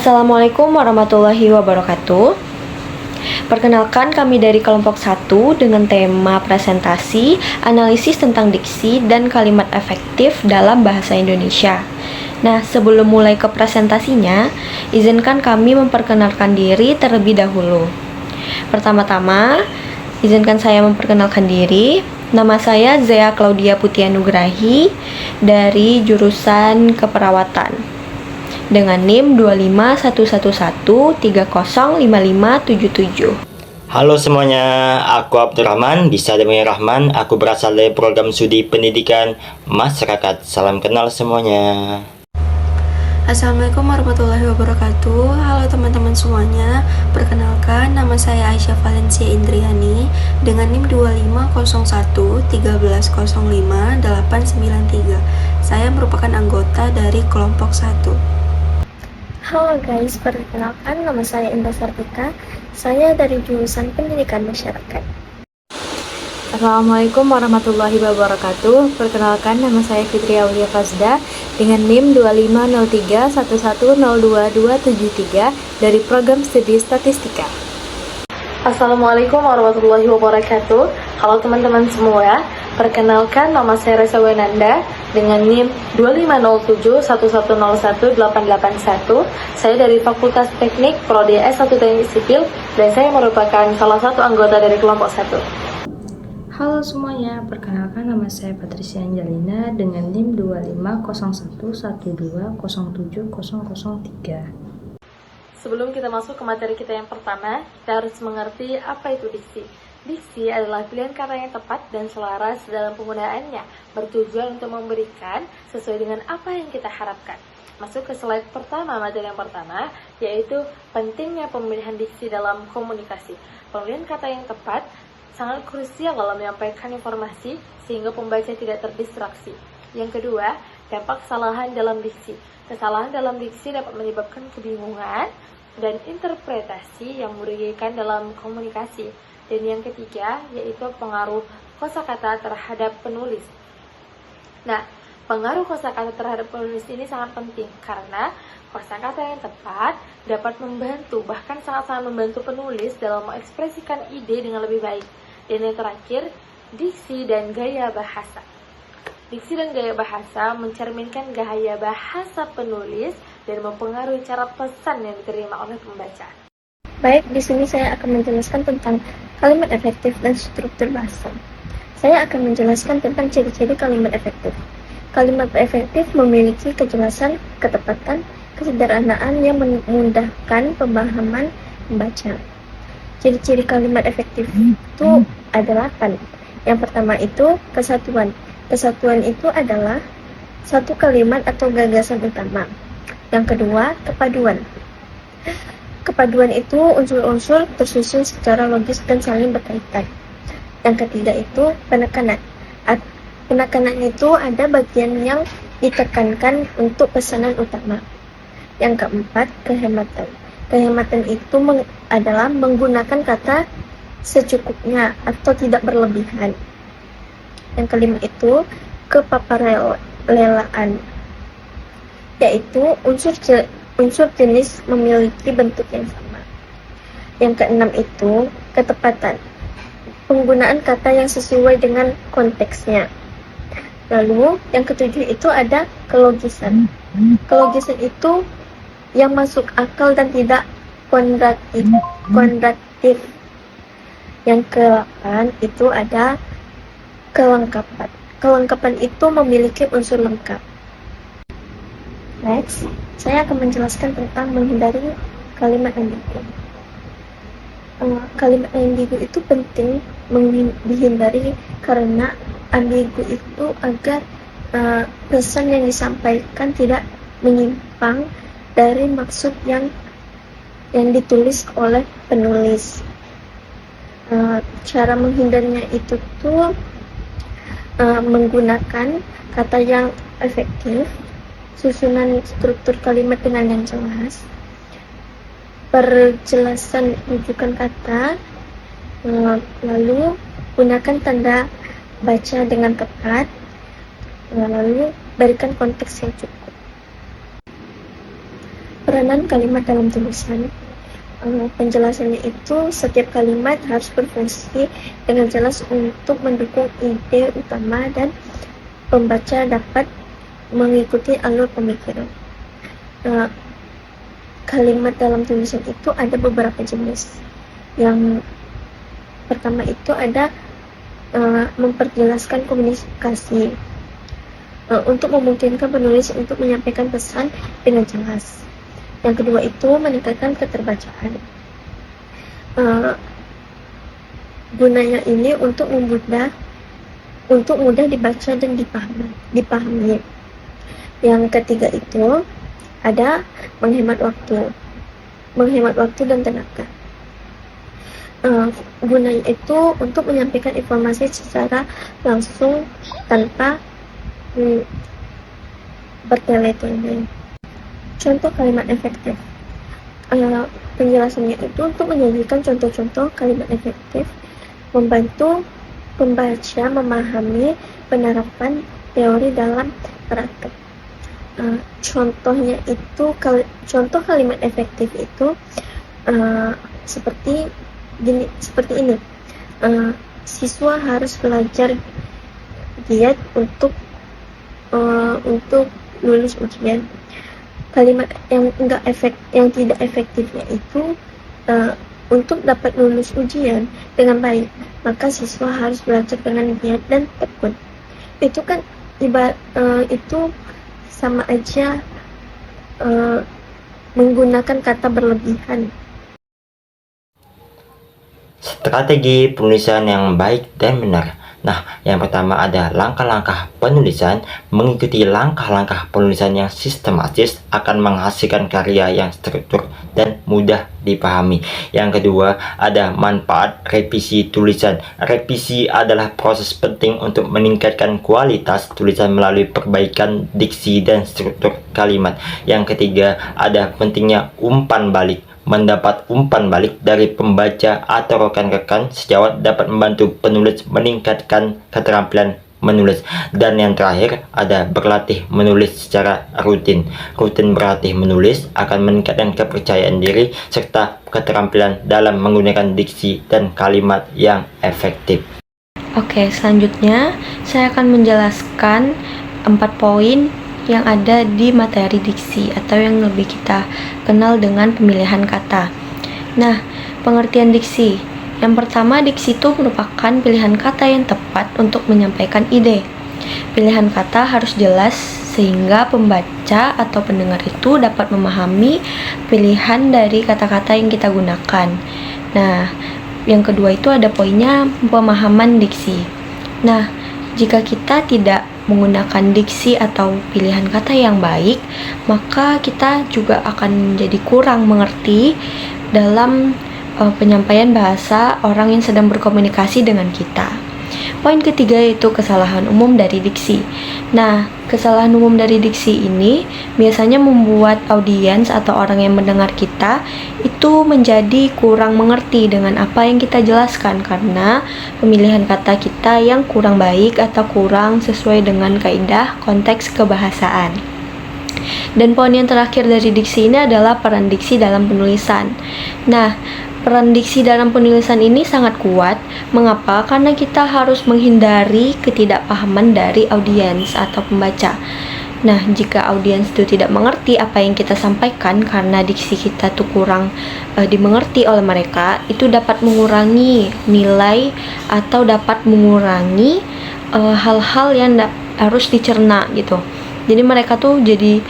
Assalamualaikum warahmatullahi wabarakatuh. Perkenalkan, kami dari kelompok 1 dengan tema presentasi, analisis tentang diksi dan kalimat efektif dalam bahasa Indonesia. Nah, sebelum mulai ke presentasinya, izinkan kami memperkenalkan diri terlebih dahulu. Pertama-tama, izinkan saya memperkenalkan diri. Nama saya Zea Claudia Putianugrahi dari jurusan Keperawatan dengan NIM 25111305577. Halo semuanya, aku Abdurrahman, bisa dipanggil Rahman. Aku berasal dari program studi pendidikan masyarakat. Salam kenal semuanya. Assalamualaikum warahmatullahi wabarakatuh. Halo teman-teman semuanya. Perkenalkan, nama saya Aisyah Valencia Indriani dengan NIM 25113015893. Saya merupakan anggota dari kelompok 1. Halo guys, perkenalkan nama saya Indah Sartika. Saya dari jurusan Pendidikan Masyarakat. Assalamualaikum warahmatullahi wabarakatuh. Perkenalkan, nama saya Fitri Aulia Fazda dengan NIM 25031102273 dari program studi statistika. Assalamualaikum warahmatullahi wabarakatuh. Halo teman-teman semua, perkenalkan nama saya Reza Wenanda dengan NIM 25071101881. Saya dari Fakultas Teknik Prodi S1 Teknik Sipil dan saya merupakan salah satu anggota dari kelompok 1. Halo semuanya, perkenalkan nama saya Patricia Angelina dengan NIM 2501112070003. Sebelum kita masuk ke materi kita yang pertama, kita harus mengerti apa itu diksi. Diksi adalah pilihan kata yang tepat dan selaras dalam penggunaannya, bertujuan untuk memberikan sesuai dengan apa yang kita harapkan. Masuk ke slide pertama, materi yang pertama, yaitu pentingnya pemilihan diksi dalam komunikasi. Pemilihan kata yang tepat sangat krusial dalam menyampaikan informasi sehingga pembaca tidak terdistraksi. Yang kedua, dampak kesalahan dalam diksi. Kesalahan dalam diksi dapat menyebabkan kebingungan dan interpretasi yang merugikan dalam komunikasi. Dan yang ketiga, yaitu pengaruh kosakata terhadap penulis. Nah, pengaruh kosakata terhadap penulis ini sangat penting karena kosakata yang tepat dapat membantu, bahkan sangat-sangat membantu penulis dalam mengekspresikan ide dengan lebih baik. Dan yang terakhir, diksi dan gaya bahasa. Diksi dan gaya bahasa mencerminkan gaya bahasa penulis dan mempengaruhi cara pesan yang diterima oleh pembaca. Baik, di sini saya akan menjelaskan tentang kalimat efektif dan struktur bahasa. Saya akan menjelaskan tentang ciri-ciri kalimat efektif. Kalimat efektif memiliki kejelasan, ketepatan, kesederhanaan yang memudahkan pemahaman pembaca. Ciri-ciri kalimat efektif itu ada 8. Yang pertama itu kesatuan. Kesatuan itu adalah satu kalimat atau gagasan utama. Yang kedua, kepaduan. Kepaduan itu unsur-unsur tersusun secara logis dan saling berkaitan. Yang ketiga itu penekanan. Penekanan itu ada bagian yang ditekankan untuk pesanan utama. Yang keempat, kehematan. Kehematan itu adalah menggunakan kata secukupnya atau tidak berlebihan. Yang kelima itu kepaparelaan, yaitu unsur jenis memiliki bentuk yang sama. Yang keenam itu ketepatan, penggunaan kata yang sesuai dengan konteksnya. Lalu yang ketujuh itu ada kelogisan. Kelogisan itu yang masuk akal dan tidak kontradiktif. Yang ke-8 itu ada kelengkapan. Kelengkapan itu memiliki unsur lengkap. Next, saya akan menjelaskan tentang menghindari kalimat ambigu. Kalimat ambigu itu penting dihindari karena ambigu itu agar pesan yang disampaikan tidak menyimpang dari maksud yang ditulis oleh penulis. Cara menghindarinya itu tuh menggunakan kata yang efektif, susunan struktur kalimat dengan yang jelas, perjelasan rujukan kata, lalu gunakan tanda baca dengan tepat, lalu berikan konteks yang cukup. Peranan kalimat dalam tulisan. Penjelasannya itu setiap kalimat harus berfungsi dengan jelas untuk mendukung ide utama dan pembaca dapat mengikuti alur pemikiran. Kalimat dalam tulisan itu ada beberapa jenis. Yang pertama itu ada memperjelaskan komunikasi, untuk memungkinkan penulis untuk menyampaikan pesan dengan jelas. Yang kedua itu meningkatkan keterbacaan. Gunanya ini untuk mudah dibaca dan dipahami. Yang ketiga itu ada menghemat waktu dan tenaga. Gunanya itu untuk menyampaikan informasi secara langsung tanpa bertele-tele. Contoh kalimat efektif. Penjelasannya itu untuk menyajikan contoh-contoh kalimat efektif, membantu pembaca memahami penerapan teori dalam praktek. Contohnya itu contoh kalimat efektif itu seperti ini. Siswa harus belajar giat untuk lulus ujian. Kalimat yang tidak efektifnya itu untuk dapat lulus ujian dengan baik, maka siswa harus belajar dengan giat dan tekun. Itu kan itu sama aja menggunakan kata berlebihan. Strategi penulisan yang baik dan benar. Nah, yang pertama ada langkah-langkah penulisan. Mengikuti langkah-langkah penulisan yang sistematis akan menghasilkan karya yang struktur dan mudah dipahami. Yang kedua ada manfaat revisi tulisan. Revisi adalah proses penting untuk meningkatkan kualitas tulisan melalui perbaikan diksi dan struktur kalimat. Yang ketiga ada pentingnya umpan balik. Mendapat umpan balik dari pembaca atau rekan-rekan sejawat dapat membantu penulis meningkatkan keterampilan menulis. Dan yang terakhir ada berlatih menulis secara rutin. Rutin berlatih menulis akan meningkatkan kepercayaan diri serta keterampilan dalam menggunakan diksi dan kalimat yang efektif. Oke, selanjutnya saya akan menjelaskan 4 poin yang ada di materi diksi atau yang lebih kita kenal dengan pemilihan kata. Nah, pengertian diksi. Yang pertama, diksi itu merupakan pilihan kata yang tepat untuk menyampaikan ide. Pilihan kata harus jelas sehingga pembaca atau pendengar itu dapat memahami pilihan dari kata-kata yang kita gunakan. Nah, yang kedua itu ada poinnya pemahaman diksi. Nah, jika kita tidak menggunakan diksi atau pilihan kata yang baik, maka kita juga akan menjadi kurang mengerti dalam penyampaian bahasa orang yang sedang berkomunikasi dengan kita. Poin ketiga yaitu kesalahan umum dari diksi. Nah, kesalahan umum dari diksi ini biasanya membuat audiens atau orang yang mendengar kita itu menjadi kurang mengerti dengan apa yang kita jelaskan karena pemilihan kata kita yang kurang baik atau kurang sesuai dengan kaidah konteks kebahasaan. Dan poin yang terakhir dari diksi ini adalah peran diksi dalam penulisan. Nah, peran diksi dalam penulisan ini sangat kuat. Mengapa? Karena kita harus menghindari ketidakpahaman dari audiens atau pembaca. Nah, jika audiens itu tidak mengerti apa yang kita sampaikan karena diksi kita tuh kurang dimengerti oleh mereka, itu dapat mengurangi nilai atau dapat mengurangi hal-hal yang harus dicerna gitu. Jadi mereka tuh jadi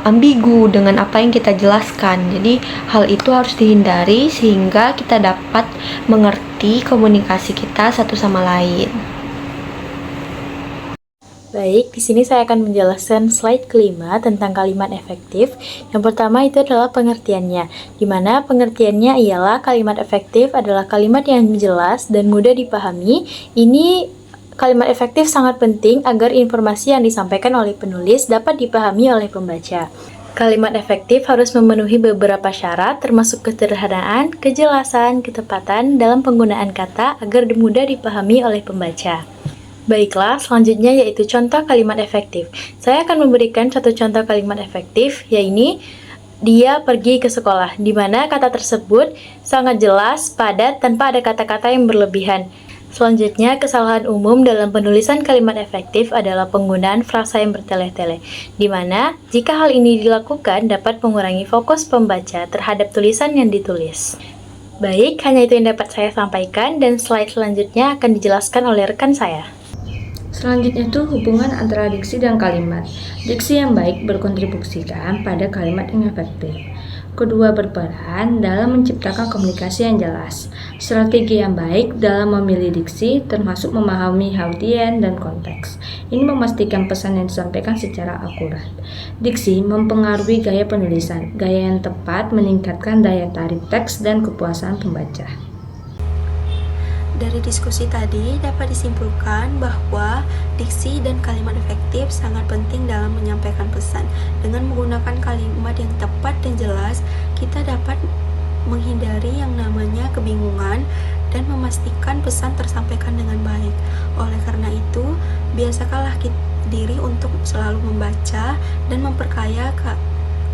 ambigu dengan apa yang kita jelaskan. Jadi hal itu harus dihindari sehingga kita dapat mengerti komunikasi kita satu sama lain. Baik, di sini saya akan menjelaskan slide kelima tentang kalimat efektif. Yang pertama itu adalah pengertiannya, di mana pengertiannya ialah kalimat efektif adalah kalimat yang jelas dan mudah dipahami. Ini kalimat efektif sangat penting agar informasi yang disampaikan oleh penulis dapat dipahami oleh pembaca. Kalimat efektif harus memenuhi beberapa syarat termasuk kesederhanaan, kejelasan, ketepatan dalam penggunaan kata agar mudah dipahami oleh pembaca. Baiklah, selanjutnya yaitu contoh kalimat efektif. Saya akan memberikan satu contoh kalimat efektif, yaitu Dia pergi ke sekolah, di mana kata tersebut sangat jelas, padat, tanpa ada kata-kata yang berlebihan. Selanjutnya, kesalahan umum dalam penulisan kalimat efektif adalah penggunaan frasa yang bertele-tele, di mana jika hal ini dilakukan dapat mengurangi fokus pembaca terhadap tulisan yang ditulis. Baik, hanya itu yang dapat saya sampaikan, dan slide selanjutnya akan dijelaskan oleh rekan saya. Selanjutnya itu hubungan antara diksi dan kalimat. Diksi yang baik berkontribusikan pada kalimat yang efektif. Kedua berperan dalam menciptakan komunikasi yang jelas. Strategi yang baik dalam memilih diksi termasuk memahami audien dan konteks. Ini memastikan pesan yang disampaikan secara akurat. Diksi mempengaruhi gaya penulisan. Gaya yang tepat meningkatkan daya tarik teks dan kepuasan pembaca. Dari diskusi tadi dapat disimpulkan bahwa diksi dan kalimat efektif sangat penting dalam menyampaikan pesan. Dengan menggunakan kalimat yang tepat dan jelas, kita dapat menghindari yang namanya kebingungan dan memastikan pesan tersampaikan dengan baik. Oleh karena itu, biasakanlah diri untuk selalu membaca dan memperkaya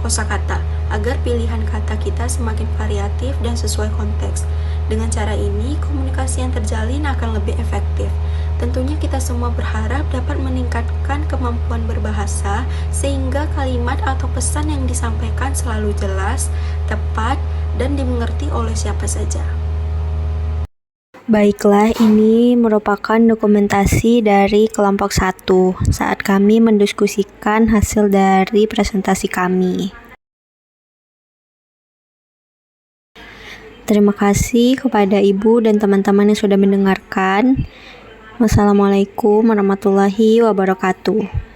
kosakata agar pilihan kata kita semakin variatif dan sesuai konteks. Dengan cara ini, komunikasi yang terjalin akan lebih efektif. Tentunya kita semua berharap dapat meningkatkan kemampuan berbahasa sehingga kalimat atau pesan yang disampaikan selalu jelas, tepat, dan dimengerti oleh siapa saja. Baiklah, ini merupakan dokumentasi dari kelompok 1 saat kami mendiskusikan hasil dari presentasi kami. Terima kasih kepada Ibu dan teman-teman yang sudah mendengarkan. Wassalamualaikum warahmatullahi wabarakatuh.